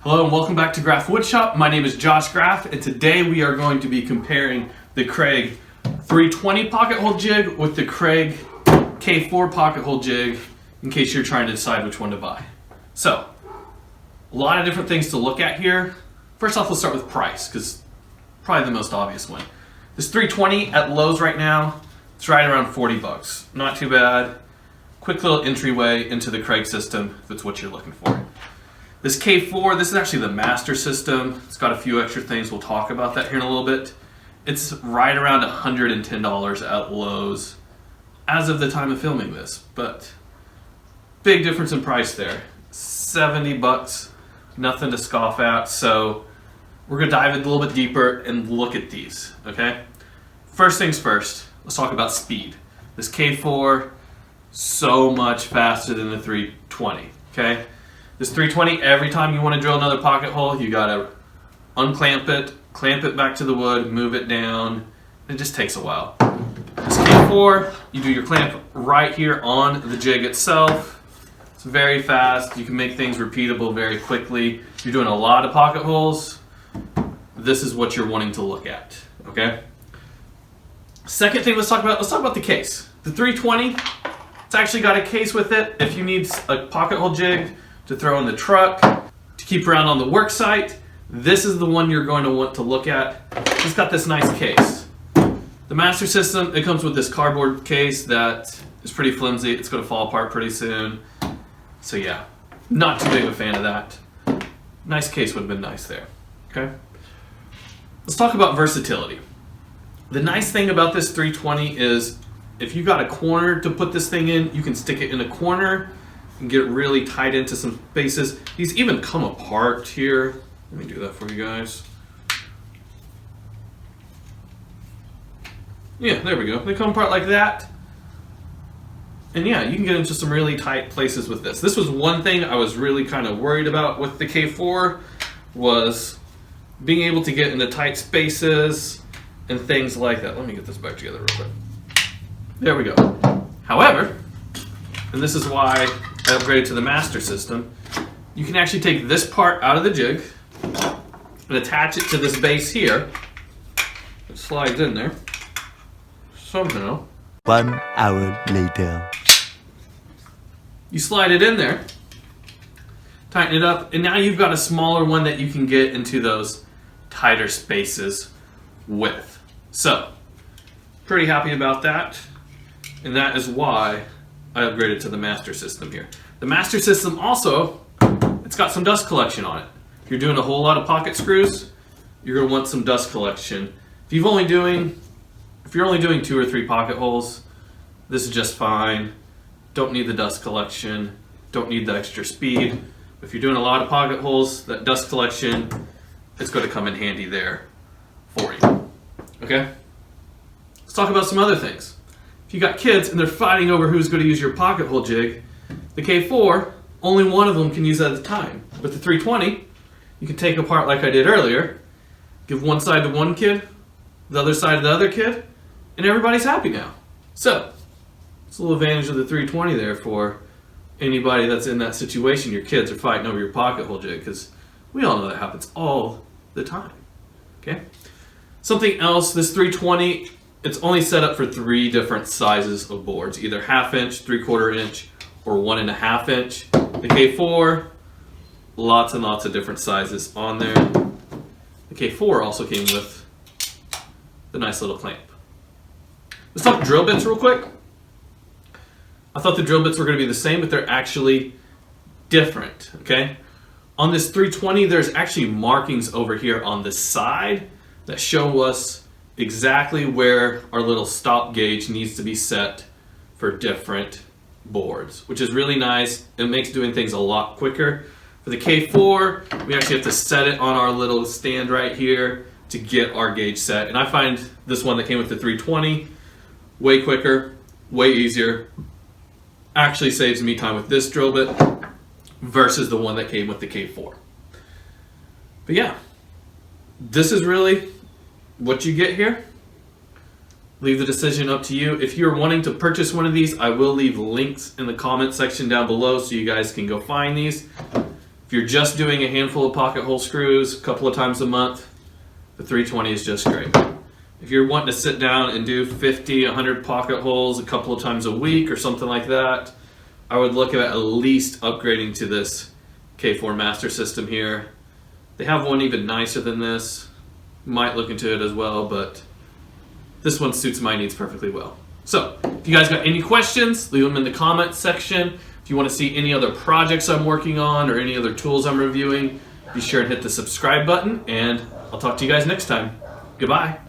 Hello and welcome back to Graf Woodshop. My name is Josh Graf, and today we are going to be comparing the Kreg 320 pocket hole jig with the Kreg K4 pocket hole jig in case you're trying to decide which one to buy. So, a lot of different things to look at here. First off, let's start with price, because probably the most obvious one. This 320 at Lowe's right now, it's right around 40 bucks. Not too bad. Quick little entryway into the Kreg system if it's what you're looking for. This K4, this is actually the master system. It's got a few extra things. We'll talk about that here in a little bit. It's right around $110 at Lowe's as of the time of filming this, but big difference in price there. 70 bucks, nothing to scoff at. So we're gonna dive in a little bit deeper and look at these, okay? First things first, let's talk about speed. This K4, so much faster than the 320, okay? This 320, every time you want to drill another pocket hole, you gotta unclamp it, clamp it back to the wood, move it down. It just takes a while. This K4, you do your clamp right here on the jig itself. It's very fast. You can make things repeatable very quickly. If you're doing a lot of pocket holes, this is what you're wanting to look at, okay? Second thing, let's talk about the case. The 320, it's actually got a case with it. If you need a pocket hole jig to throw in the truck, to keep around on the work site, this is the one you're going to want to look at. It's got this nice case. The master system, it comes with this cardboard case that is pretty flimsy. It's going to fall apart pretty soon. So yeah, not too big of a fan of that. Nice case would have been nice there, okay? Let's talk about versatility. The nice thing about this 320 is if you got a corner to put this thing in, you can stick it in a corner and get it really tight into some spaces. These even come apart here. Let me do that for you guys. Yeah, there we go. They come apart like that. And yeah, you can get into some really tight places with this. This was one thing I was really kind of worried about with the K4, was being able to get into tight spaces and things like that. Let me get this back together real quick. There we go. However, and this is why I upgraded to the master system, you can actually take this part out of the jig and attach it to this base here. It slides in there somehow. 1 hour later. You slide it in there, tighten it up, and now you've got a smaller one that you can get into those tighter spaces with. So, pretty happy about that, and that is why I upgraded to the master system here. The master system also, it's got some dust collection on it. If you're doing a whole lot of pocket screws, you're going to want some dust collection. If you're only doing 2 or 3 pocket holes, this is just fine. Don't need the dust collection, don't need the extra speed. If you're doing a lot of pocket holes, that dust collection, it's going to come in handy there for you. Okay? Let's talk about some other things. If you got kids and they're fighting over who's going to use your pocket hole jig, the K4, only one of them can use at a time. But the 320, you can take apart like I did earlier, give one side to one kid, the other side to the other kid, and everybody's happy now. So, it's a little advantage of the 320 there for anybody that's in that situation. Your kids are fighting over your pocket hole jig, because we all know that happens all the time. Okay? Something else, this 320, it's only set up for 3 different sizes of boards, either 1/2 inch, 3/4 inch, or 1.5 inch. The K4, lots and lots of different sizes on there. The K4 also came with the nice little clamp. Let's talk drill bits real quick. I thought the drill bits were going to be the same, but they're actually different, okay? On this 320, there's actually markings over here on the side that show us exactly where our little stop gauge needs to be set for different boards, which is really nice. It makes doing things a lot quicker. For the K4, we actually have to set it on our little stand right here to get our gauge set. And I find this one that came with the 320 way quicker, way easier. Actually saves me time with this drill bit versus the one that came with the K4. But yeah, this is really what you get here. Leave the decision up to you. If you're wanting to purchase one of these, I will leave links in the comment section down below so you guys can go find these. If you're just doing a handful of pocket hole screws a couple of times a month, the 320 is just great. If you're wanting to sit down and do 50, 100 pocket holes a couple of times a week or something like that, I would look at least upgrading to this K4 Master System here. They have one even nicer than this. Might look into it as well, but this one suits my needs perfectly well. So, if you guys got any questions, leave them in the comments section. If you want to see any other projects I'm working on or any other tools I'm reviewing, be sure to hit the subscribe button, and I'll talk to you guys next time. Goodbye.